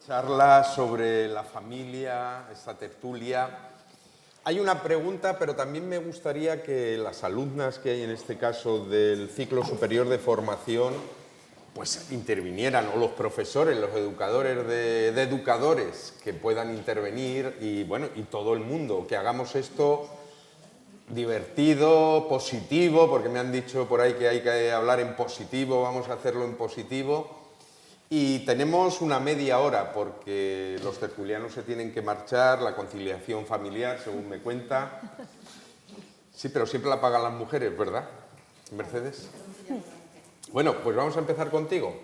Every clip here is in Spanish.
Charla sobre la familia, esta tertulia. Hay una pregunta, pero también me gustaría que las alumnas que hay en este caso del ciclo superior de formación pues intervinieran, o los profesores, los educadores de educadores que puedan intervenir y bueno, y todo el mundo, que hagamos esto divertido, positivo, porque me han dicho por ahí que hay que hablar en positivo, vamos a hacerlo en positivo. Y tenemos una media hora porque los tertulianos se tienen que marchar, la conciliación familiar, según me cuenta. Sí, pero siempre la pagan las mujeres, ¿verdad, Mercedes? Bueno, pues vamos a empezar contigo.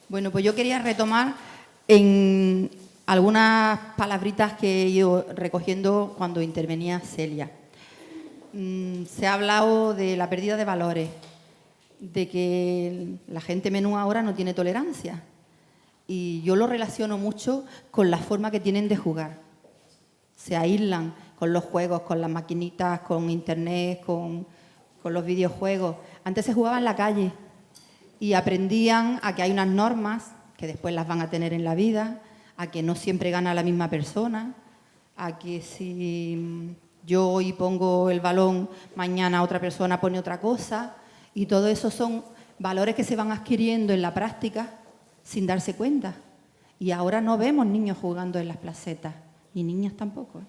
Bueno, pues yo quería retomar en algunas palabritas que he ido recogiendo cuando intervenía Celia. Se ha hablado de la pérdida de valores, de que la gente menú ahora no tiene tolerancia. Y yo lo relaciono mucho con la forma que tienen de jugar. Se aíslan con los juegos, con las maquinitas, con internet, con los videojuegos. Antes se jugaba en la calle y aprendían a que hay unas normas que después las van a tener en la vida, a que no siempre gana la misma persona, a que si yo hoy pongo el balón, mañana otra persona pone otra cosa. Y todo eso son valores que se van adquiriendo en la práctica sin darse cuenta. Y ahora no vemos niños jugando en las placetas, ni niñas tampoco.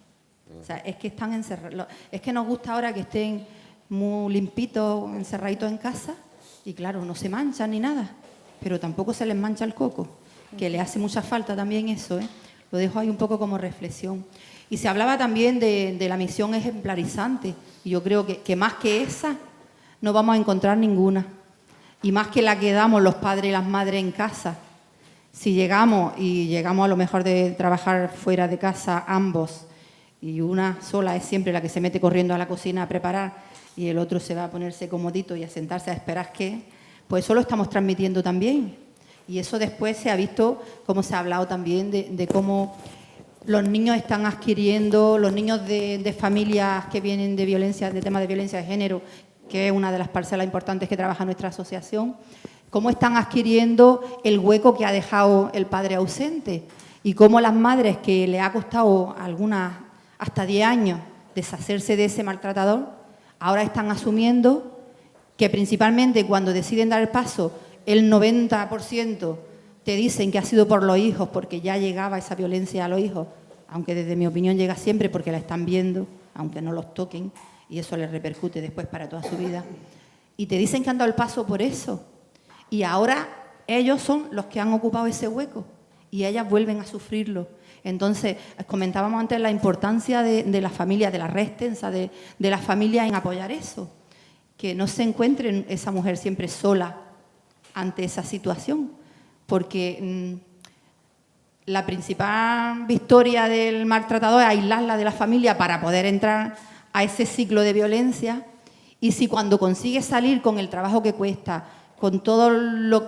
O sea, es que están encerrados. Es que nos gusta ahora que estén muy limpitos, encerraditos en casa, y claro, no se manchan ni nada, pero tampoco se les mancha el coco, que le hace mucha falta también eso, ¿eh? Lo dejo ahí un poco como reflexión. Y se hablaba también de la misión ejemplarizante, y yo creo que más que esa no vamos a encontrar ninguna, y más que la que damos los padres y las madres en casa. Si llegamos a lo mejor de trabajar fuera de casa ambos, y una sola es siempre la que se mete corriendo a la cocina a preparar y el otro se va a ponerse comodito y a sentarse a esperar pues eso lo estamos transmitiendo también. Y eso después se ha visto, como se ha hablado también, de cómo los niños están adquiriendo, los niños de familias que vienen de violencia, de temas de violencia de género, que es una de las parcelas importantes que trabaja nuestra asociación, cómo están adquiriendo el hueco que ha dejado el padre ausente y cómo las madres, que le ha costado algunas hasta 10 años deshacerse de ese maltratador, ahora están asumiendo que principalmente cuando deciden dar el paso, el 90% te dicen que ha sido por los hijos, porque ya llegaba esa violencia a los hijos, aunque desde mi opinión llega siempre porque la están viendo, aunque no los toquen, y eso les repercute después para toda su vida. Y te dicen que han dado el paso por eso. Y ahora ellos son los que han ocupado ese hueco y ellas vuelven a sufrirlo. Entonces, comentábamos antes la importancia de la familia, de la red extensa de la familia en apoyar eso. Que no se encuentre esa mujer siempre sola ante esa situación. Porque la principal victoria del maltratador es aislarla de la familia para poder entrar a ese ciclo de violencia, y si cuando consigue salir con el trabajo que cuesta, con todo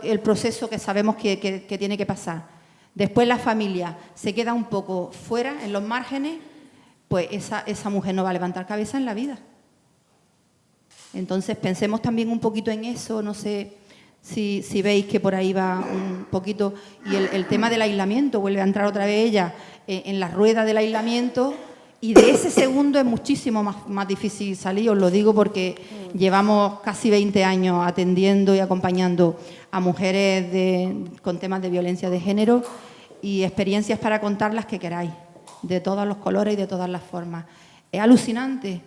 el proceso que sabemos que tiene que pasar, después la familia se queda un poco fuera, en los márgenes, pues esa mujer no va a levantar cabeza en la vida. Entonces pensemos también un poquito en eso, no sé si veis que por ahí va un poquito, y el tema del aislamiento, vuelve a entrar otra vez ella en la rueda del aislamiento. Y de ese segundo es muchísimo más difícil salir, os lo digo porque llevamos casi 20 años atendiendo y acompañando a mujeres con temas de violencia de género, y experiencias para contar las que queráis, de todos los colores y de todas las formas. Es alucinante.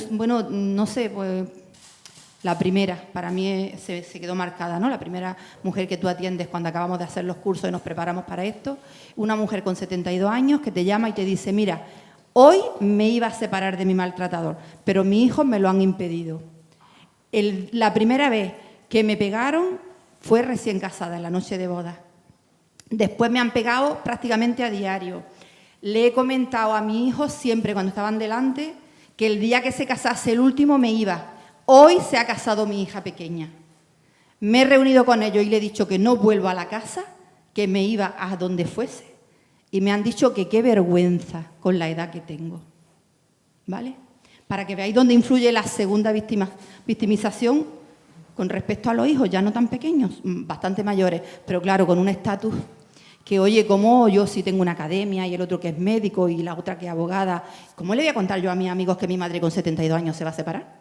Bueno, no sé, pues la primera, para mí se quedó marcada, ¿no? La primera mujer que tú atiendes cuando acabamos de hacer los cursos y nos preparamos para esto, una mujer con 72 años que te llama y te dice, mira, hoy me iba a separar de mi maltratador, pero mis hijos me lo han impedido. La primera vez que me pegaron fue recién casada, en la noche de boda. Después me han pegado prácticamente a diario. Le he comentado a mis hijos siempre cuando estaban delante que el día que se casase el último me iba. Hoy se ha casado mi hija pequeña. Me he reunido con ellos y le he dicho que no vuelvo a la casa, que me iba a donde fuese. Y me han dicho que qué vergüenza con la edad que tengo, ¿vale? Para que veáis dónde influye la segunda victimización con respecto a los hijos, ya no tan pequeños, bastante mayores, pero claro, con un estatus que oye, como yo sí tengo una academia y el otro que es médico y la otra que es abogada, ¿cómo le voy a contar yo a mis amigos que mi madre con 72 años se va a separar?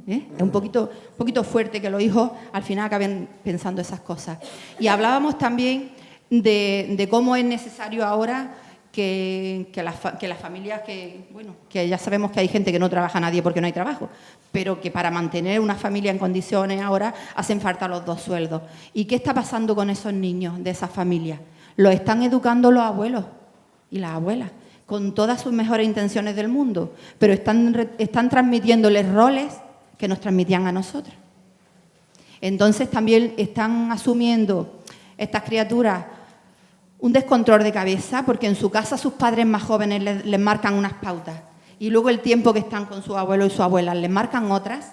Es un poquito fuerte que los hijos al final acaben pensando esas cosas. Y hablábamos también de cómo es necesario ahora que las familias, que ya sabemos que hay gente que no trabaja nadie porque no hay trabajo, pero que para mantener una familia en condiciones ahora hacen falta los 2 sueldos. ¿Y qué está pasando con esos niños de esas familias? Los están educando los abuelos y las abuelas, con todas sus mejores intenciones del mundo, pero están transmitiéndoles roles que nos transmitían a nosotros. Entonces también están asumiendo estas criaturas un descontrol de cabeza, porque en su casa sus padres más jóvenes les marcan unas pautas y luego el tiempo que están con sus abuelos y sus abuelas les marcan otras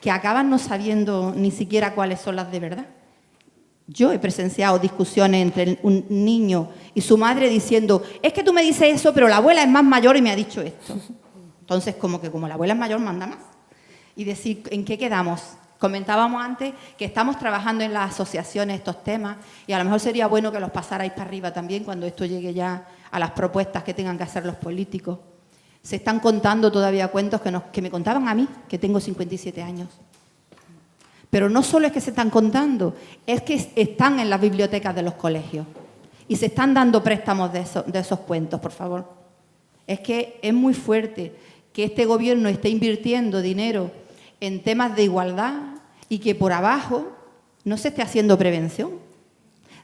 que acaban no sabiendo ni siquiera cuáles son las de verdad. Yo he presenciado discusiones entre un niño y su madre diciendo, es que tú me dices eso, pero la abuela es más mayor y me ha dicho esto. Entonces, como la abuela es mayor, manda más. Y decir, ¿en qué quedamos? Comentábamos antes que estamos trabajando en las asociaciones estos temas y a lo mejor sería bueno que los pasarais para arriba también cuando esto llegue ya a las propuestas que tengan que hacer los políticos. Se están contando todavía cuentos que me contaban a mí, que tengo 57 años. Pero no solo es que se están contando, es que están en las bibliotecas de los colegios y se están dando préstamos de esos cuentos, por favor. Es que es muy fuerte que este gobierno esté invirtiendo dinero en temas de igualdad y que por abajo no se esté haciendo prevención.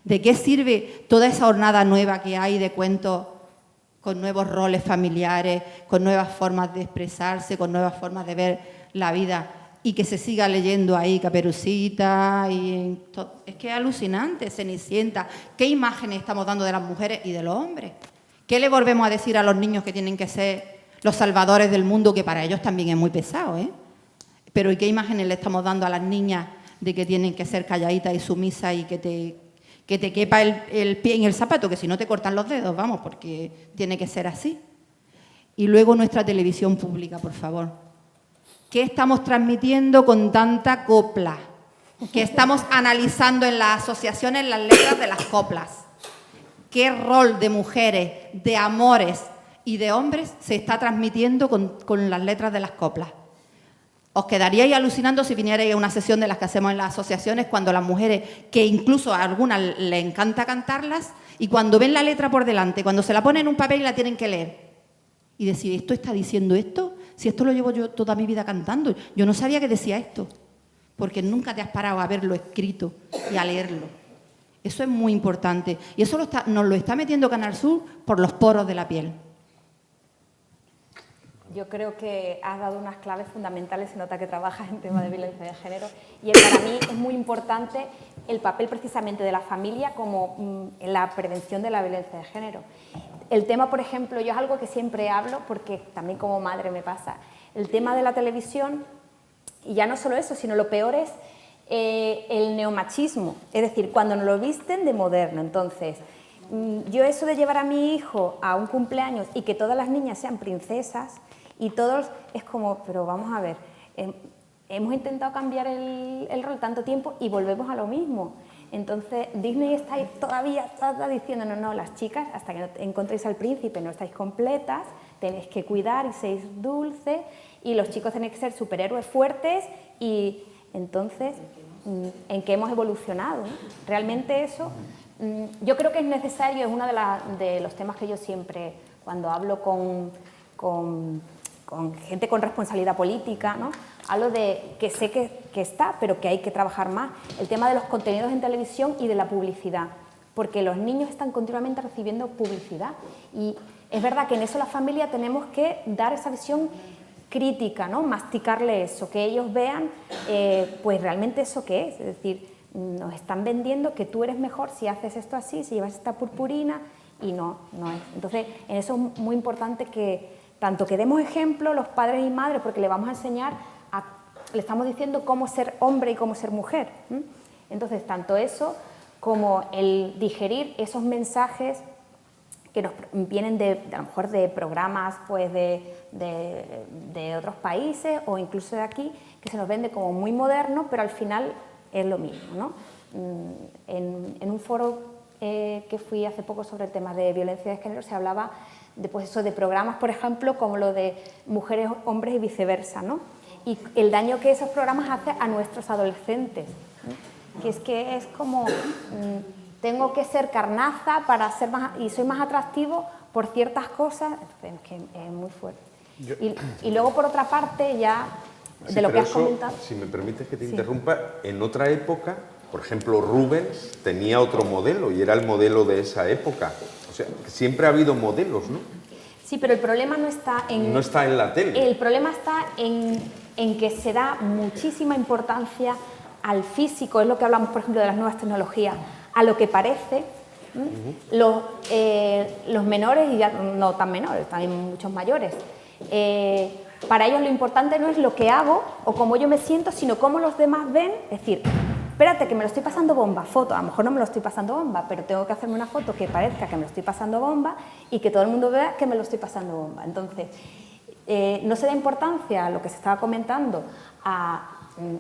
¿De qué sirve toda esa jornada nueva que hay de cuentos con nuevos roles familiares, con nuevas formas de expresarse, con nuevas formas de ver la vida y que se siga leyendo ahí Caperucita? Es que es alucinante, Cenicienta. ¿Qué imágenes estamos dando de las mujeres y de los hombres? ¿Qué le volvemos a decir a los niños que tienen que ser los salvadores del mundo, que para ellos también es muy pesado, ¿eh? Pero ¿y qué imágenes le estamos dando a las niñas de que tienen que ser calladitas y sumisas y que te quepa el pie en el zapato, que si no te cortan los dedos, vamos, porque tiene que ser así? Y luego nuestra televisión pública, por favor. ¿Qué estamos transmitiendo con tanta copla? ¿Qué estamos analizando en las asociaciones las letras de las coplas? ¿Qué rol de mujeres, de amores y de hombres se está transmitiendo con las letras de las coplas? Os quedaríais alucinando si vinierais a una sesión de las que hacemos en las asociaciones cuando las mujeres, que incluso a algunas les encanta cantarlas, y cuando ven la letra por delante, cuando se la ponen en un papel y la tienen que leer, y decir, ¿esto está diciendo esto? Si esto lo llevo yo toda mi vida cantando. Yo no sabía que decía esto, porque nunca te has parado a verlo escrito y a leerlo. Eso es muy importante. Y eso nos lo está metiendo Canal Sur por los poros de la piel. Yo creo que has dado unas claves fundamentales, se nota que trabajas en temas de violencia de género, y para mí es muy importante el papel precisamente de la familia como en la prevención de la violencia de género. El tema, por ejemplo, yo es algo que siempre hablo, porque también como madre me pasa, el tema de la televisión, y ya no solo eso, sino lo peor es el neomachismo, es decir, cuando nos lo visten de moderno. Entonces, yo eso de llevar a mi hijo a un cumpleaños y que todas las niñas sean princesas, y todos, es como, pero vamos a ver, hemos intentado cambiar el rol tanto tiempo y volvemos a lo mismo. Entonces Disney está diciendo, no, las chicas, hasta que no encontréis al príncipe no estáis completas, tenéis que cuidar y seis dulces, y los chicos tienen que ser superhéroes fuertes, y entonces, ¿en qué hemos evolucionado? Realmente eso, yo creo que es necesario, es uno de los temas que yo siempre, cuando hablo con gente con responsabilidad política, ¿no? Hablo de que sé que está, pero que hay que trabajar más. El tema de los contenidos en televisión y de la publicidad, porque los niños están continuamente recibiendo publicidad. Y es verdad que en eso la familia tenemos que dar esa visión crítica, ¿no? Masticarle eso, que ellos vean pues realmente eso que es decir, nos están vendiendo que tú eres mejor si haces esto así, si llevas esta purpurina, y no es. Entonces, en eso es muy importante que tanto que demos ejemplo los padres y madres, porque le vamos a enseñar, le estamos diciendo cómo ser hombre y cómo ser mujer. Entonces, tanto eso como el digerir esos mensajes que nos vienen a lo mejor de programas pues de otros países o incluso de aquí, que se nos vende como muy moderno, pero al final es lo mismo, ¿no? En un foro que fui hace poco sobre el tema de violencia de género se hablaba de, pues eso, de programas, por ejemplo, como lo de mujeres, hombres y viceversa, ¿no? Y el daño que esos programas hacen a nuestros adolescentes, ¿no? Que es como, tengo que ser carnaza para ser más, y soy más atractivo por ciertas cosas, entonces que es muy fuerte. Y luego, por otra parte, ya de lo que has comentado... Si me permites que te interrumpa, en otra época, por ejemplo, Rubens tenía otro modelo y era el modelo de esa época. O sea, siempre ha habido modelos, ¿no? Sí, pero el problema no está en... No está en la tele. El problema está en que se da muchísima importancia al físico, es lo que hablamos, por ejemplo, de las nuevas tecnologías, a lo que parece. Los menores, y ya no tan menores, también muchos mayores, para ellos lo importante no es lo que hago o cómo yo me siento, sino cómo los demás ven. Es decir, espérate que me lo estoy pasando bomba, foto, a lo mejor no me lo estoy pasando bomba, pero tengo que hacerme una foto que parezca que me lo estoy pasando bomba y que todo el mundo vea que me lo estoy pasando bomba. Entonces, no se da importancia a lo que se estaba comentando, a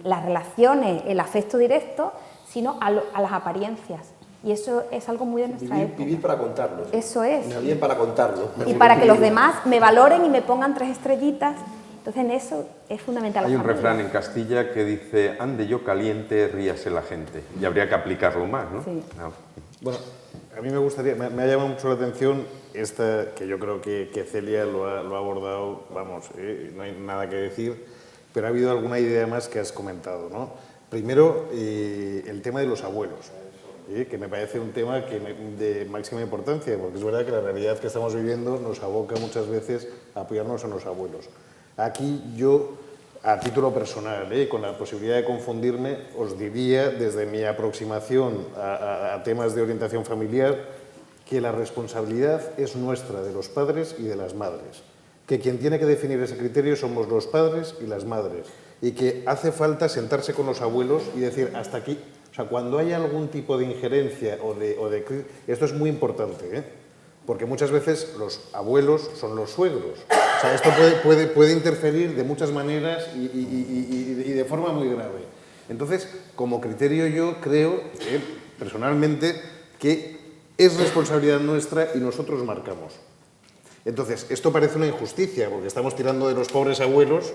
las relaciones, el afecto directo, sino a las apariencias. Y eso es algo muy de nuestra época. Vivir para contarlo. Eso es. Bien para contarlo. Y para que los demás me valoren y me pongan 3 estrellitas. Entonces, en eso es fundamental. Hay un refrán en Castilla que dice, ande yo caliente, ríase la gente. Y habría que aplicarlo más, ¿no? Sí. No. Bueno, a mí me gustaría, me ha llamado mucho la atención esta, que yo creo que Celia lo ha abordado, vamos, no hay nada que decir, pero ha habido alguna idea más que has comentado, ¿no? Primero, el tema de los abuelos, que me parece un tema de máxima importancia, porque es verdad que la realidad que estamos viviendo nos aboca muchas veces a apoyarnos en los abuelos. Aquí yo, a título personal, con la posibilidad de confundirme, os diría, desde mi aproximación a temas de orientación familiar, que la responsabilidad es nuestra, de los padres y de las madres. Que quien tiene que definir ese criterio somos los padres y las madres. Y que hace falta sentarse con los abuelos y decir, hasta aquí. O sea, cuando hay algún tipo de injerencia esto es muy importante, porque muchas veces los abuelos son los suegros. O sea, esto puede interferir de muchas maneras y de forma muy grave. Entonces, como criterio yo creo, personalmente, que es responsabilidad nuestra y nosotros marcamos. Entonces, esto parece una injusticia, porque estamos tirando de los pobres abuelos,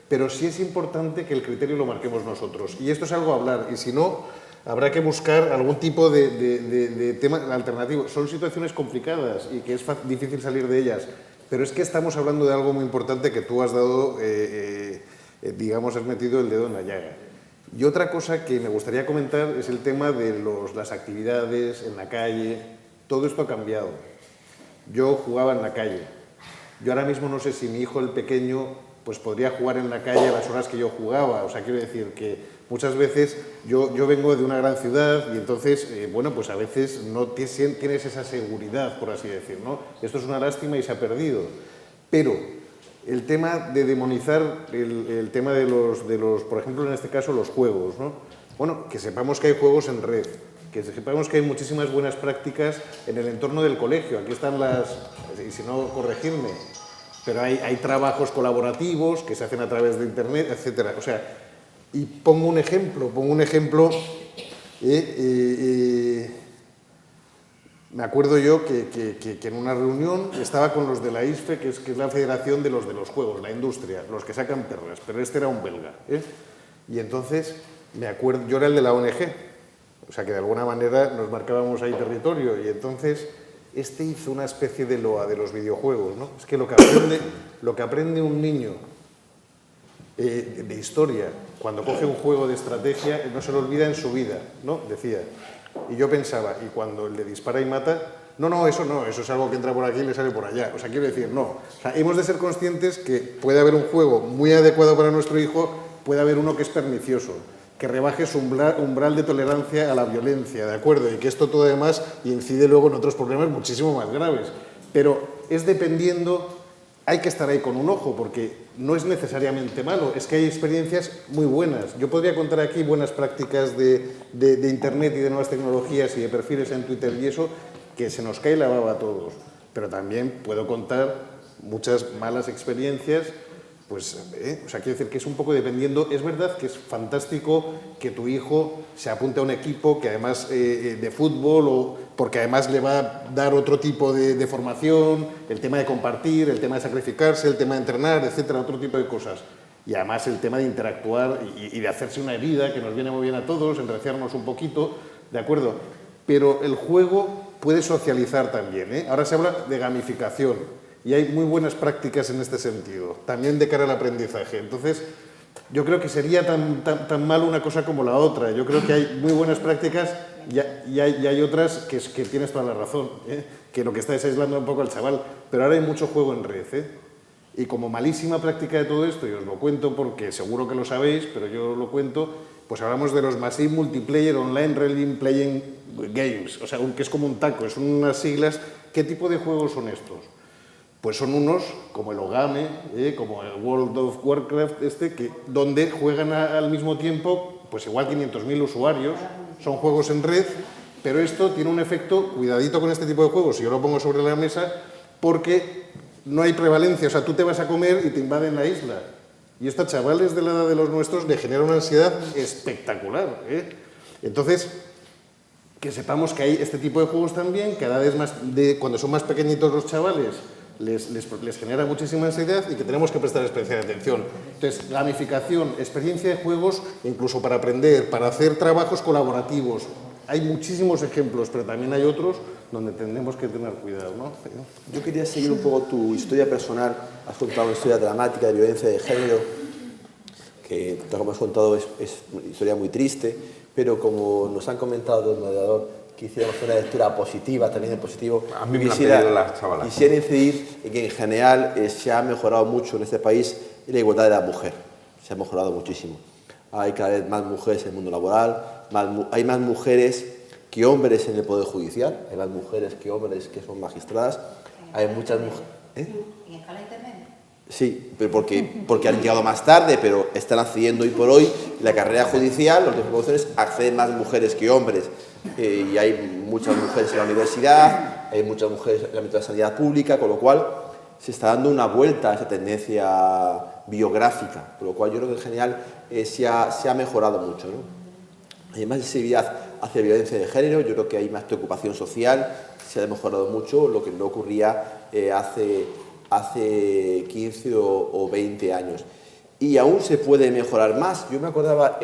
pero sí es importante que el criterio lo marquemos nosotros. Y esto es algo a hablar, y si no, habrá que buscar algún tipo de tema alternativo. Son situaciones complicadas y que es difícil salir de ellas, pero es que estamos hablando de algo muy importante que tú has dado, digamos, has metido el dedo en la llaga. Y otra cosa que me gustaría comentar es el tema de las actividades en la calle. Todo esto ha cambiado. Yo jugaba en la calle. Yo ahora mismo no sé si mi hijo, el pequeño, pues podría jugar en la calle a las horas que yo jugaba. O sea, quiero decir que muchas veces yo vengo de una gran ciudad y entonces, bueno, pues a veces no tienes esa seguridad, por así decir, ¿no? Esto es una lástima y se ha perdido. Pero el tema de demonizar, el tema de los, por ejemplo, en este caso, los juegos, ¿no? Bueno, que sepamos que hay juegos en red, que sepamos que hay muchísimas buenas prácticas en el entorno del colegio. Aquí están y si no, corregirme, pero hay trabajos colaborativos que se hacen a través de Internet, etcétera. O sea, y pongo un ejemplo, me acuerdo yo que en una reunión estaba con los de la ISFE, que es la Federación de los Juegos, la industria, los que sacan perras, pero este era un belga, Y entonces, me acuerdo, yo era el de la ONG, o sea que de alguna manera nos marcábamos ahí territorio, y entonces este hizo una especie de loa de los videojuegos, ¿no? Es que lo que aprende un niño de historia, cuando coge un juego de estrategia, no se lo olvida en su vida, ¿no? Decía. Y yo pensaba, y cuando le dispara y mata, no, eso es algo que entra por aquí y le sale por allá. O sea, quiero decir, no. O sea, hemos de ser conscientes que puede haber un juego muy adecuado para nuestro hijo, puede haber uno que es pernicioso, que rebaje su umbral de tolerancia a la violencia, ¿de acuerdo? Y que esto todo además incide luego en otros problemas muchísimo más graves. Pero es dependiendo, hay que estar ahí con un ojo, porque no es necesariamente malo, es que hay experiencias muy buenas. Yo podría contar aquí buenas prácticas de Internet y de nuevas tecnologías y de perfiles en Twitter y eso, que se nos cae la baba a todos. Pero también puedo contar muchas malas experiencias pues, o sea, quiero decir que es un poco dependiendo. Es verdad que es fantástico que tu hijo se apunte a un equipo que además de fútbol, o porque además le va a dar otro tipo de formación, el tema de compartir, el tema de sacrificarse, el tema de entrenar, etcétera, otro tipo de cosas. Y además el tema de interactuar y de hacerse una herida, que nos viene muy bien a todos, enreciarnos un poquito, ¿de acuerdo? Pero el juego puede socializar también, ¿eh? Ahora se habla de gamificación y hay muy buenas prácticas en este sentido, también de cara al aprendizaje. Entonces, yo creo que sería tan mal una cosa como la otra. Yo creo que hay muy buenas prácticas y hay otras que tienes toda la razón, ¿eh? Que lo que está es aislando un poco al chaval. Pero ahora hay mucho juego en red, ¿eh? Y como malísima práctica de todo esto, y os lo cuento porque seguro que lo sabéis, pero yo lo cuento, pues hablamos de los Massive Multiplayer Online Role Playing Games, o sea, que es como un taco, son unas siglas. ¿Qué tipo de juegos son estos? Pues son unos como el Ogame, como el World of Warcraft, donde juegan al mismo tiempo, pues igual 500.000 usuarios, son juegos en red, pero esto tiene un efecto, cuidadito con este tipo de juegos, si yo lo pongo sobre la mesa, porque no hay prevalencia, o sea, tú te vas a comer y te invaden la isla. Y esto a chavales de la edad de los nuestros le genera una ansiedad espectacular, ¿eh? Entonces, que sepamos que hay este tipo de juegos también, que a edades cuando son más pequeñitos los chavales, les genera muchísima ansiedad y que tenemos que prestar especial atención. Entonces, gamificación, experiencia de juegos, incluso para aprender, para hacer trabajos colaborativos. Hay muchísimos ejemplos, pero también hay otros donde tenemos que tener cuidado, ¿no? Yo quería seguir un poco tu historia personal. Has contado una historia dramática de violencia de género, que, tal como has contado, es una historia muy triste, pero como nos han comentado el moderador, que hiciéramos una lectura positiva, también de positivo. A mí me lo han pedido las chavalas. Quisiera incidir en que en general se ha mejorado mucho en este país la igualdad de la mujer. Se ha mejorado muchísimo. Hay cada vez más mujeres en el mundo laboral, hay más mujeres que hombres en el Poder Judicial, hay más mujeres que hombres que son magistradas, hay muchas mujeres... ¿En escala intermedia? Sí, pero porque han llegado más tarde, pero están accediendo hoy por hoy. La carrera judicial, los de promociones, acceden más mujeres que hombres. Y hay muchas mujeres en la universidad, hay muchas mujeres en el ámbito de la sanidad pública, con lo cual se está dando una vuelta a esa tendencia biográfica, por lo cual yo creo que en general se ha mejorado mucho, ¿no? Hay más sensibilidad hacia violencia de género, yo creo que hay más preocupación social, se ha mejorado mucho, lo que no ocurría hace 15 o 20 años. Y aún se puede mejorar más. Yo me acordaba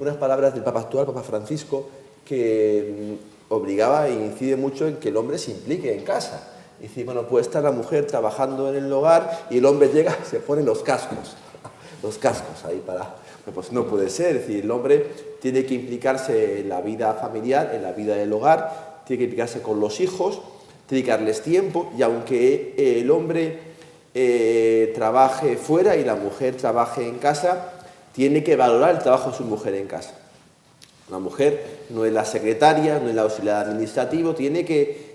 unas palabras del Papa actual, Papa Francisco, que obligaba e incide mucho en que el hombre se implique en casa. Y dice, bueno, puede estar la mujer trabajando en el hogar y el hombre llega y se pone los cascos ahí para... Pues no puede ser, es decir, el hombre tiene que implicarse en la vida familiar, en la vida del hogar, tiene que implicarse con los hijos, tiene que darles tiempo, y aunque el hombre trabaje fuera y la mujer trabaje en casa, tiene que valorar el trabajo de su mujer en casa. La mujer no es la secretaria, no es la auxiliar administrativo, tiene que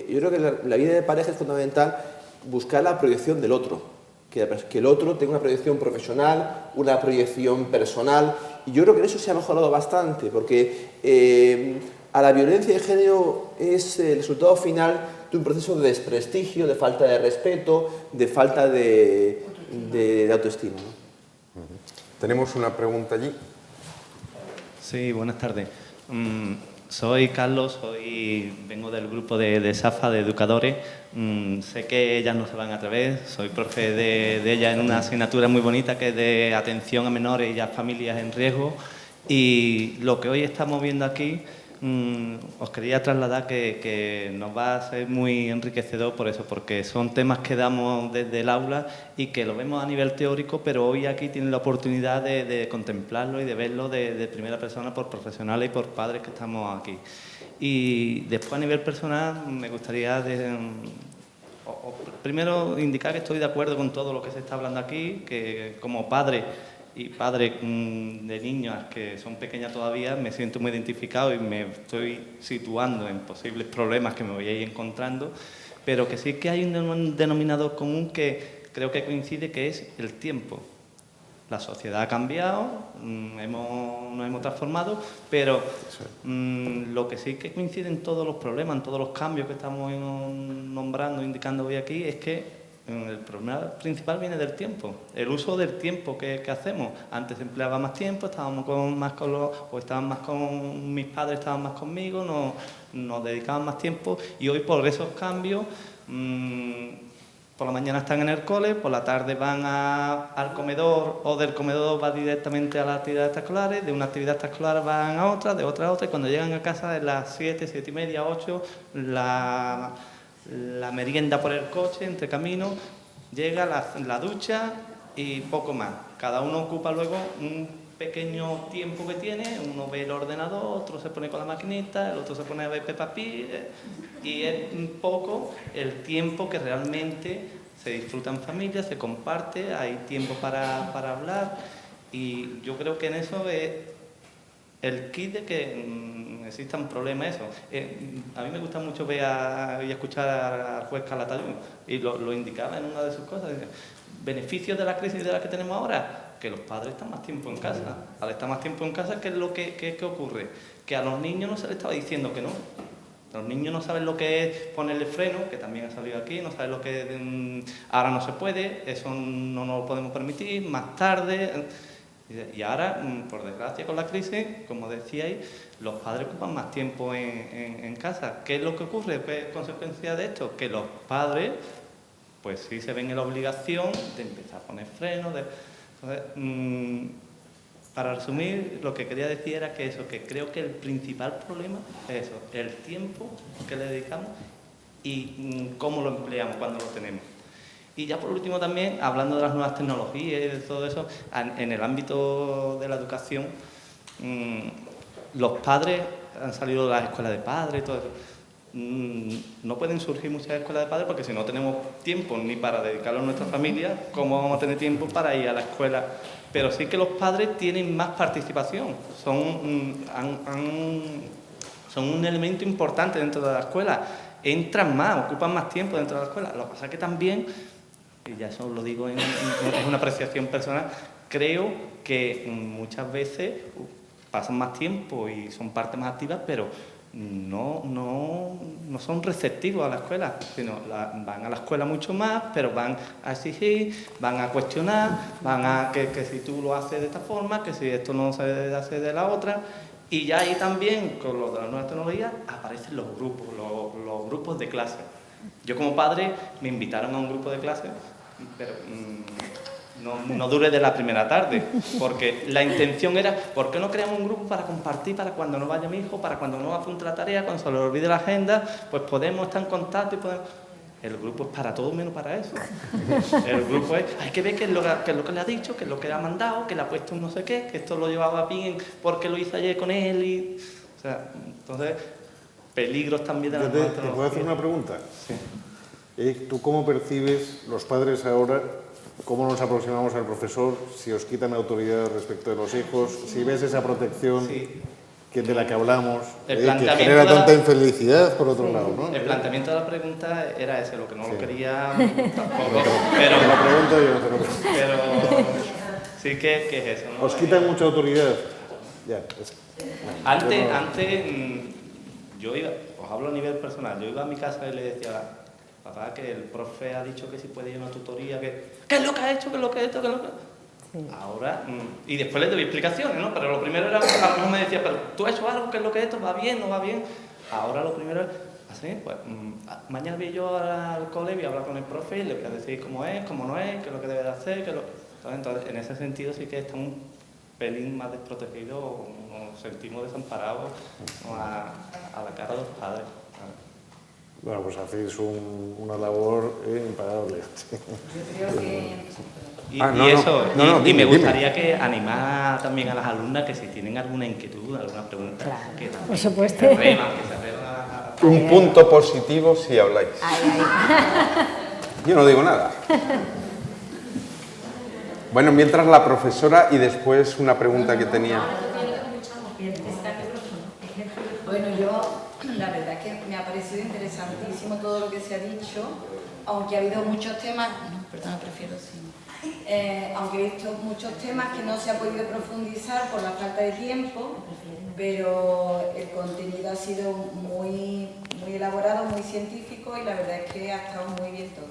yo creo que la vida de pareja es fundamental buscar la proyección del otro, que el otro tenga una proyección profesional, una proyección personal, y yo creo que en eso se ha mejorado bastante, porque a la violencia de género es el resultado final de un proceso de desprestigio, de falta de respeto, de falta de autoestima, ¿no? Tenemos una pregunta allí. Sí, buenas tardes. Soy Carlos, vengo del grupo de SAFA, de educadores. Sé que ellas no se van a atrever, soy profe de ellas en una asignatura muy bonita que es de atención a menores y a familias en riesgo. Y lo que hoy estamos viendo aquí, os quería trasladar que nos va a ser muy enriquecedor por eso, porque son temas que damos desde el aula y que lo vemos a nivel teórico, pero hoy aquí tienen la oportunidad de contemplarlo y de verlo de primera persona por profesionales y por padres que estamos aquí. Y después a nivel personal me gustaría primero indicar que estoy de acuerdo con todo lo que se está hablando aquí, que como padre y padre de niñas que son pequeñas todavía, me siento muy identificado y me estoy situando en posibles problemas que me voy a ir encontrando, pero que sí que hay un denominador común que creo que coincide, que es el tiempo. La sociedad ha cambiado, nos hemos transformado, pero lo que sí que coincide en todos los problemas, en todos los cambios que estamos nombrando, indicando hoy aquí, es que El problema principal viene del tiempo, el uso del tiempo que hacemos. Antes empleaba más tiempo, estaban más con mis padres, estaban más conmigo, nos dedicaban más tiempo, y hoy por esos cambios, por la mañana están en el cole, por la tarde van al comedor, o del comedor van directamente a las actividades extraescolares, de una actividad extraescolar van a otra, de otra a otra, y cuando llegan a casa a las 7, 7 y media, 8, la merienda por el coche, entre caminos, llega la ducha y poco más. Cada uno ocupa luego un pequeño tiempo que tiene, uno ve el ordenador, otro se pone con la maquinita, el otro se pone a ver Peppa Pig, y es un poco el tiempo que realmente se disfruta en familia, se comparte, hay tiempo para hablar, y yo creo que en eso es el kit de que existan problemas. Eso. A mí me gusta mucho ver y escuchar al juez Calatayud, y lo indicaba en una de sus cosas. Beneficios de la crisis de la que tenemos ahora, que los padres están más tiempo en casa. Al estar más tiempo en casa, ¿qué es lo que ocurre? Que a los niños no se les estaba diciendo que no. Los niños no saben lo que es ponerle freno, que también ha salido aquí, no saben lo que es, ahora no se puede, eso no nos lo podemos permitir, más tarde. Y ahora, por desgracia, con la crisis, como decíais, los padres ocupan más tiempo en casa. ¿Qué es lo que ocurre? ¿Qué es consecuencia de esto? Que los padres, pues sí se ven en la obligación de empezar a poner frenos. Entonces, para resumir, lo que quería decir era que eso, que creo que el principal problema es eso, el tiempo que le dedicamos y cómo lo empleamos cuando lo tenemos. Y ya por último también, hablando de las nuevas tecnologías y de todo eso, en el ámbito de la educación, los padres, han salido de las escuelas de padres y todo eso, no pueden surgir muchas escuelas de padres porque si no tenemos tiempo ni para dedicarlo a nuestra familia, ¿cómo vamos a tener tiempo para ir a la escuela? Pero sí que los padres tienen más participación, son un elemento importante dentro de la escuela, entran más, ocupan más tiempo dentro de la escuela. Lo que pasa es que también, y ya eso lo digo, es una apreciación personal, creo que muchas veces pasan más tiempo y son parte más activas, pero no son receptivos a la escuela, sino van a la escuela mucho más, pero van a exigir, van a cuestionar, van a que si tú lo haces de esta forma, que si esto no se hace de la otra. Y ya ahí también, con lo de las nuevas tecnologías, aparecen los grupos de clase. Yo como padre me invitaron a un grupo de clase, pero no duré de la primera tarde, porque la intención era, ¿por qué no creamos un grupo para compartir, para cuando no vaya mi hijo, para cuando no apunte la tarea, cuando se le olvide la agenda, pues podemos estar en contacto y podemos... El grupo es para todo menos para eso. El grupo es, hay que ver qué es lo que le ha dicho, qué es lo que le ha mandado, que le ha puesto un no sé qué, que esto lo llevaba bien porque lo hice ayer con él. Y, o sea, entonces, peligros también de la nueva tecnología. ¿Te puedo hacer una pregunta? Sí. ¿Tú cómo percibes los padres ahora, cómo nos aproximamos al profesor, si os quitan autoridad respecto de los hijos, si ves esa protección? Sí. De la que hablamos, que genera tanta infelicidad por otro lado, ¿no? El planteamiento de la pregunta era ese, lo que no lo quería tampoco, pero... La pregunta yo no te lo pregunto. Pero sí que es eso, ¿no? ¿Os quitan mucha autoridad? Ya. Antes yo iba, os hablo a nivel personal, yo iba a mi casa y le decía, papá, que el profe ha dicho que si puede ir a una tutoría, ¿qué es lo que ha hecho? ¿Qué es lo que ha hecho? ¿Qué es lo que...? Ahora, y después les doy explicaciones, ¿no? Pero lo primero era, a lo mejor me decía, pero tú has hecho algo, ¿qué es lo que es esto? ¿Va bien? ¿No va bien? Ahora lo primero es, así, pues, mañana voy yo al cole, voy a hablar con el profe y le voy a decir cómo es, cómo no es, qué es lo que debe de hacer, Entonces, en ese sentido sí que está un pelín más desprotegido, nos sentimos desamparados a la cara de los padres. Bueno, pues hacéis una labor impagable. Yo creo que... Y me gustaría que animar también a las alumnas que si tienen alguna inquietud, alguna pregunta, claro, que también, por supuesto. que se atrevan a... Un punto positivo si habláis. Yo no digo nada. Bueno, mientras la profesora y después una pregunta que tenía. Bueno, la verdad es que me ha parecido interesantísimo todo lo que se ha dicho, aunque ha habido muchos temas, aunque he visto muchos temas que no se ha podido profundizar por la falta de tiempo, pero el contenido ha sido muy elaborado, muy científico y la verdad es que ha estado muy bien todo.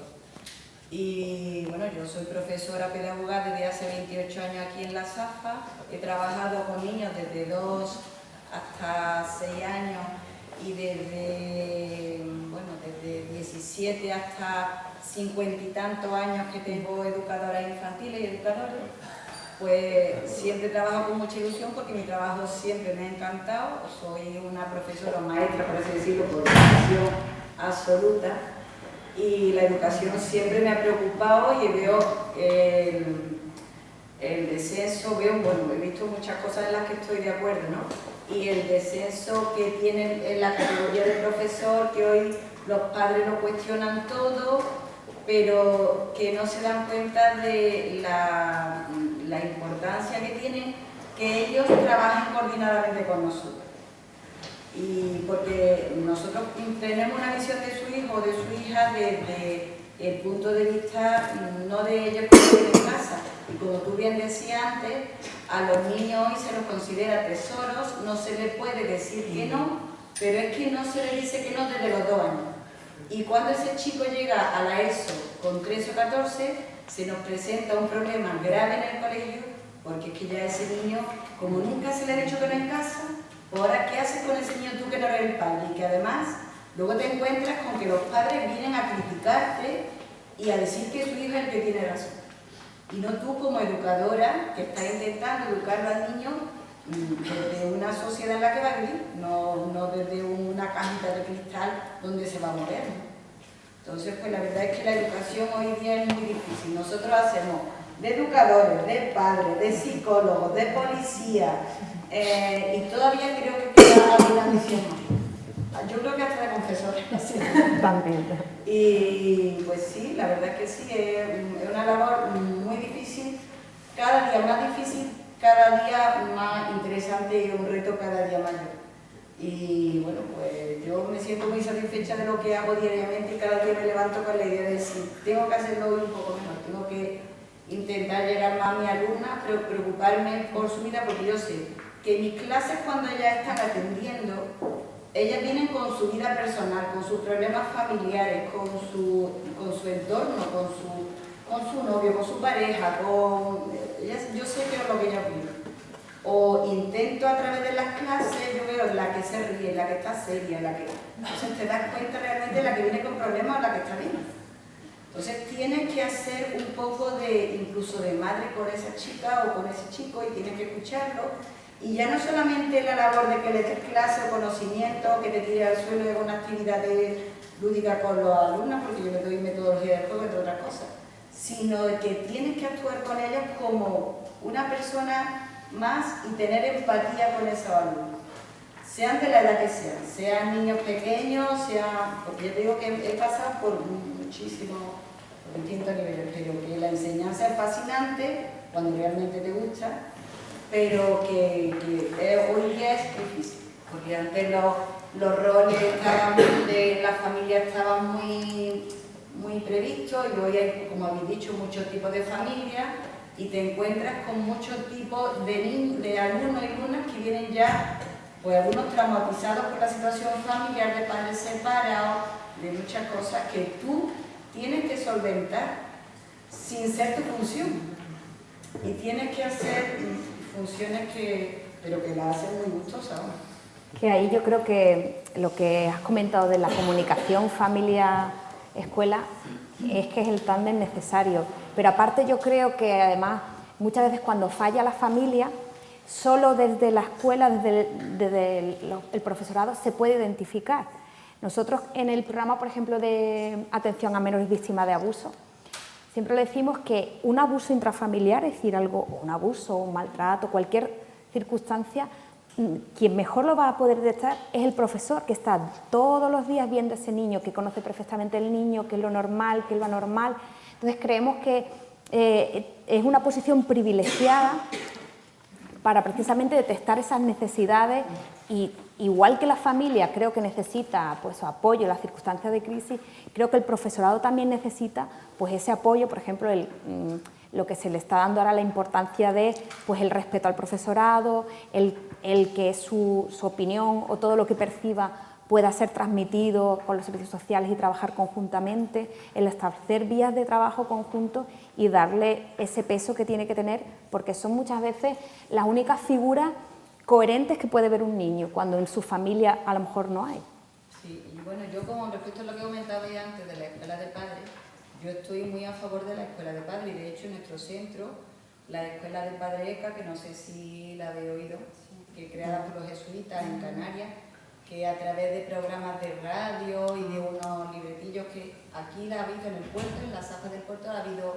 Y bueno, yo soy profesora pedagoga desde hace 28 años aquí en la SAFA. He trabajado con niños desde 2 hasta 6 años y desde 17 hasta 50 y tantos años que tengo educadoras infantiles y educadores. Pues siempre trabajo con mucha ilusión porque mi trabajo siempre me ha encantado. Soy una profesora maestra, por así decirlo, por vocación absoluta. Y la educación siempre me ha preocupado y veo el descenso, he visto muchas cosas en las que estoy de acuerdo, ¿no? Y el descenso que tienen en la categoría de profesor, que hoy los padres lo cuestionan todo, pero que no se dan cuenta de la importancia que tiene que ellos trabajen coordinadamente con nosotros. Y porque nosotros tenemos una visión de su hijo o de su hija desde el punto de vista no de ellos que viven en casa. Y como tú bien decías antes, a los niños hoy se los considera tesoros, no se les puede decir que no, pero es que no se les dice que no desde los 2 años. Y cuando ese chico llega a la ESO con 13 o 14, se nos presenta un problema grave en el colegio, porque es que ya ese niño, como nunca se le ha dicho que no en casa, ahora, ¿qué haces con ese niño tú que no eres el padre? Y que además luego te encuentras con que los padres vienen a criticarte y a decir que su hijo es el que tiene razón. Y no tú como educadora que estás intentando educar al niño desde una sociedad en la que va a vivir, no desde una cajita de cristal donde se va a mover, ¿no? Entonces, pues la verdad es que la educación hoy día es muy difícil. Nosotros hacemos de educadores, de padres, de psicólogos, de policía, y todavía creo que queda alguna misión más. Yo creo que hasta de confesores. También. Y pues sí, la verdad es que sí, es una labor muy difícil, cada día más difícil, cada día más interesante y un reto cada día mayor. Y bueno, pues yo me siento muy satisfecha de lo que hago diariamente y cada día me levanto con la idea de decir, tengo que hacerlo hoy un poco mejor, tengo que intentar llegar más a mi alumna, pero preocuparme por su vida, porque yo sé que mis clases cuando ellas están atendiendo, ellas vienen con su vida personal, con sus problemas familiares, con su entorno, con su novio, con su pareja, yo sé que es lo que ellas viven. O intento a través de las clases, yo veo la que se ríe, la que está seria, entonces te das cuenta realmente de la que viene con problemas o la que está bien. Entonces tienes que hacer un poco incluso de madre con esa chica o con ese chico y tienes que escucharlo. Y ya no solamente la labor de que le des clase o conocimiento, que te tire al suelo y haga una actividad lúdica con los alumnos, porque yo le doy metodología de juego, entre otras cosas, sino que tienes que actuar con ellos como una persona más y tener empatía con esos alumnos, sean de la edad que sean niños pequeños, porque yo te digo que he pasado por muchísimos distintos niveles, pero que la enseñanza es fascinante cuando realmente te gusta, pero que hoy día es difícil, porque antes los roles de la familia estaban muy previstos y hoy hay, como habéis dicho, muchos tipos de familias y te encuentras con muchos tipos de alumnos y alumnas que vienen ya, pues algunos traumatizados por la situación familiar, de padres separados, de muchas cosas que tú tienes que solventar sin ser tu función y tienes que hacer funciones pero que las hacen muy gustosas. Que ahí yo creo que lo que has comentado de la comunicación familia-escuela es que es el tándem necesario, pero aparte yo creo que además muchas veces cuando falla la familia, solo desde la escuela, desde el profesorado se puede identificar. Nosotros en el programa, por ejemplo, de atención a menores víctimas de abuso, siempre le decimos que un abuso intrafamiliar, es decir, un abuso, un maltrato, cualquier circunstancia, quien mejor lo va a poder detectar es el profesor, que está todos los días viendo a ese niño, que conoce perfectamente el niño, qué es lo normal, qué es lo anormal. Entonces creemos que es una posición privilegiada para precisamente detectar esas necesidades y igual que la familia creo que necesita pues, apoyo en las circunstancias de crisis, creo que el profesorado también necesita pues, ese apoyo, por ejemplo, lo que se le está dando ahora la importancia de pues, el respeto al profesorado, el que su opinión o todo lo que perciba pueda ser transmitido con los servicios sociales y trabajar conjuntamente, el establecer vías de trabajo conjunto y darle ese peso que tiene que tener, porque son muchas veces las únicas figuras coherentes que puede ver un niño, cuando en su familia a lo mejor no hay. Sí, y bueno, yo como respecto a lo que comentaba ya antes de la escuela de padres, yo estoy muy a favor de la escuela de padres y de hecho en nuestro centro, la escuela de Padre ECA, que no sé si la habéis oído, que creada por los jesuitas en Canarias, que a través de programas de radio y de unos libretillos que aquí la ha habido en el puerto, en las zafas del puerto, ha habido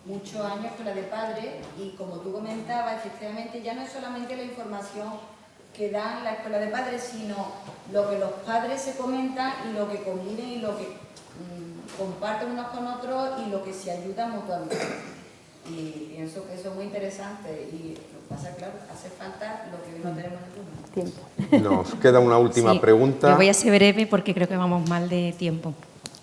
muchos años escuela de padres y como tú comentabas, efectivamente ya no es solamente la información que dan la escuela de padres, sino lo que los padres se comentan y lo que conviven y lo que comparten unos con otros y lo que se ayudan mutuamente. Y pienso que eso es muy interesante y lo que pasa, claro, hace falta lo que hoy no tenemos Tiempo. Nos queda una última pregunta. Yo voy a ser breve porque creo que vamos mal de tiempo.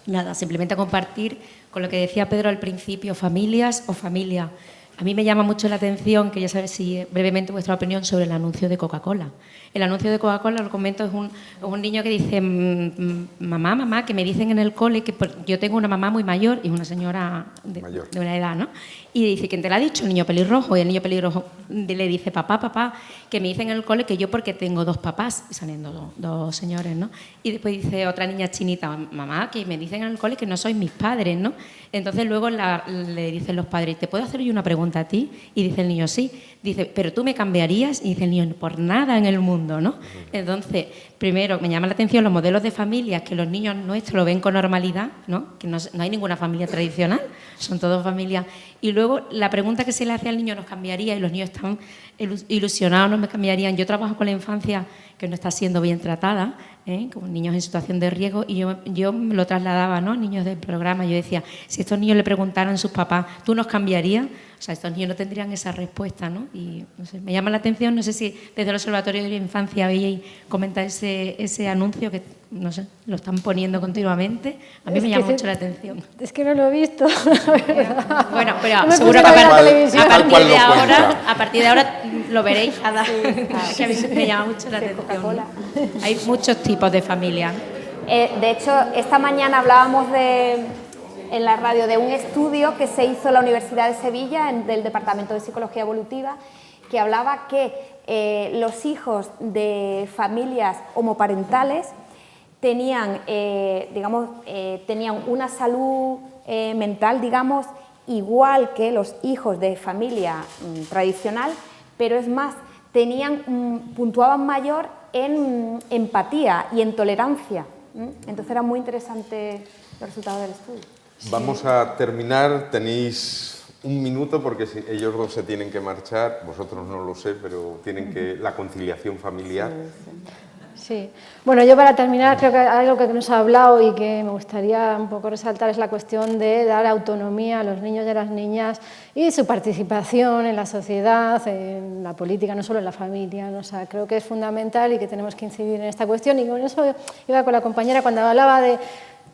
Nada, simplemente a compartir con lo que decía Pedro al principio, familias o familia. A mí me llama mucho la atención, quería saber si brevemente vuestra opinión sobre el anuncio de Coca-Cola. El anuncio de Coca-Cola, lo comento, es un niño que dice, mamá, que me dicen en el cole que yo tengo una mamá muy mayor y una señora de una edad, ¿no? Y dice, ¿quién te lo ha dicho? El niño pelirrojo. Y el niño pelirrojo le dice, papá, que me dicen en el cole que yo porque tengo dos papás. Y salen dos señores, ¿no? Y después dice otra niña chinita, mamá, que me dicen en el cole que no sois mis padres, ¿no? Entonces luego le dicen los padres, ¿te puedo hacer yo una pregunta a ti? Y dice el niño, sí. Dice, ¿pero tú me cambiarías? Y dice el niño, por nada en el mundo, ¿no? Entonces, primero, me llama la atención los modelos de familias que los niños nuestros lo ven con normalidad, ¿no? Que no hay ninguna familia tradicional, son todas familias. Y luego, la pregunta que se le hace al niño, ¿nos cambiaría? Y los niños están ilusionados, ¿no me cambiarían? Yo trabajo con la infancia que no está siendo bien tratada, con niños en situación de riesgo, y yo me lo trasladaba, ¿no? Niños del programa, yo decía, si estos niños le preguntaran a sus papás, ¿tú nos cambiarías? O sea, estos niños no tendrían esa respuesta, ¿no? Y no sé, me llama la atención, no sé si desde el Observatorio de la Infancia veis comenta ese anuncio que, no sé, lo están poniendo continuamente. A mí me llama mucho la atención. Es que no lo he visto. Bueno, pero No seguro que a a partir de ahora lo veréis. Que a mí me llama mucho la atención. Hay muchos tipos de familias. De hecho, esta mañana hablábamos en la radio de un estudio que se hizo en la Universidad de Sevilla, del Departamento de Psicología Evolutiva, que hablaba que los hijos de familias homoparentales tenían, tenían una salud mental, digamos, igual que los hijos de familia tradicional, pero es más, puntuaban mayor en empatía y en tolerancia. Entonces era muy interesante los resultados del estudio. Vamos a terminar, tenéis un minuto porque ellos dos se tienen que marchar, vosotros no lo sé, pero tienen que la conciliación familiar. Sí. Bueno, yo para terminar creo que algo que nos ha hablado y que me gustaría un poco resaltar es la cuestión de dar autonomía a los niños y a las niñas y su participación en la sociedad, en la política, no solo en la familia, ¿no? O sea, creo que es fundamental y que tenemos que incidir en esta cuestión y con eso iba con la compañera cuando hablaba de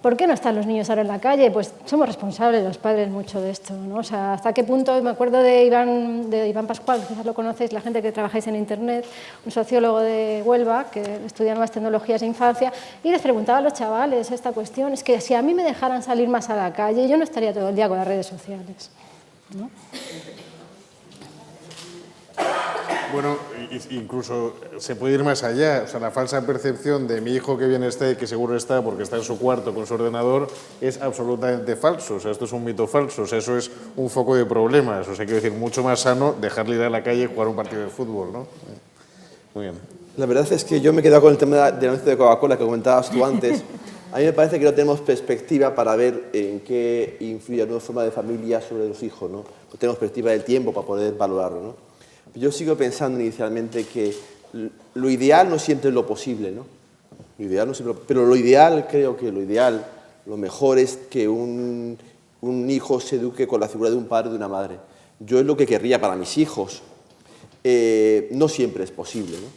¿por qué no están los niños ahora en la calle? Pues somos responsables los padres mucho de esto, ¿no? O sea, hasta qué punto, me acuerdo de Iván Pascual, quizás lo conocéis, la gente que trabajáis en Internet, un sociólogo de Huelva que estudia nuevas tecnologías de infancia, y les preguntaba a los chavales esta cuestión, es que si a mí me dejaran salir más a la calle, yo no estaría todo el día con las redes sociales, ¿no? Bueno, incluso se puede ir más allá. O sea, la falsa percepción de mi hijo que bien está y que seguro está porque está en su cuarto con su ordenador es absolutamente falso. O sea, esto es un mito falso. O sea, eso es un foco de problemas. O sea, quiero decir, mucho más sano dejarle ir a la calle y jugar un partido de fútbol, ¿no? Muy bien. La verdad es que yo me he quedado con el tema del anuncio de Coca-Cola que comentabas tú antes. A mí me parece que no tenemos perspectiva para ver en qué influye la nueva forma de familia sobre los hijos, ¿no? No tenemos perspectiva del tiempo para poder valorarlo, ¿no? Yo sigo pensando inicialmente que lo ideal no siempre es lo posible, ¿no? Lo ideal no siempre, pero lo ideal, creo que lo mejor es que un hijo se eduque con la figura de un padre o de una madre. Yo es lo que querría para mis hijos. No siempre es posible, ¿no?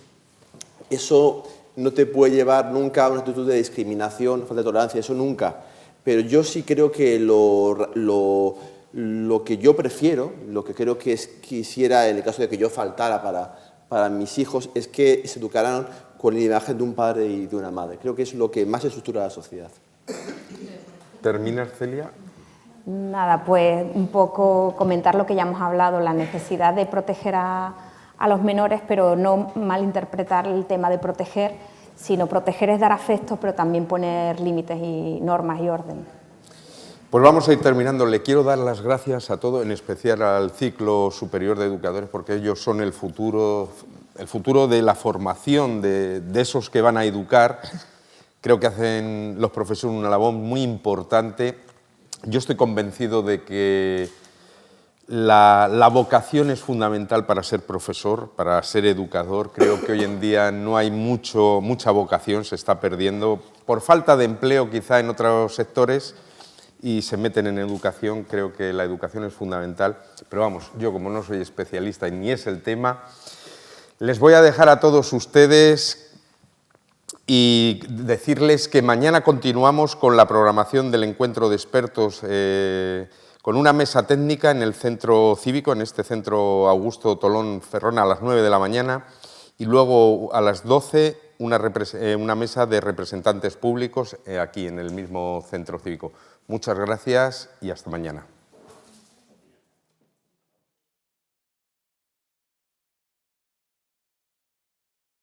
Eso no te puede llevar nunca a una actitud de discriminación, falta de tolerancia, eso nunca. Pero yo sí creo que lo que yo prefiero, lo que creo que quisiera en el caso de que yo faltara para mis hijos, es que se educaran con la imagen de un padre y de una madre. Creo que es lo que más estructura la sociedad. ¿Terminas, Celia? Nada, pues un poco comentar lo que ya hemos hablado, la necesidad de proteger a los menores, pero no malinterpretar el tema de proteger, sino proteger es dar afecto, pero también poner límites y normas y orden. Pues vamos a ir terminando. Le quiero dar las gracias a todos, en especial al ciclo superior de educadores, porque ellos son el futuro de la formación de esos que van a educar. Creo que hacen los profesores una labor muy importante. Yo estoy convencido de que la vocación es fundamental para ser profesor, para ser educador. Creo que hoy en día no hay mucha vocación, se está perdiendo por falta de empleo quizá en otros sectores y se meten en educación. Creo que la educación es fundamental, pero vamos, yo como no soy especialista y ni es el tema, les voy a dejar a todos ustedes y decirles que mañana continuamos con la programación del encuentro de expertos con una mesa técnica en el centro cívico, en este centro Augusto Tolón Ferrón, a las 9 de la mañana, y luego a las 12 una mesa de representantes públicos aquí en el mismo centro cívico. Muchas gracias y hasta mañana.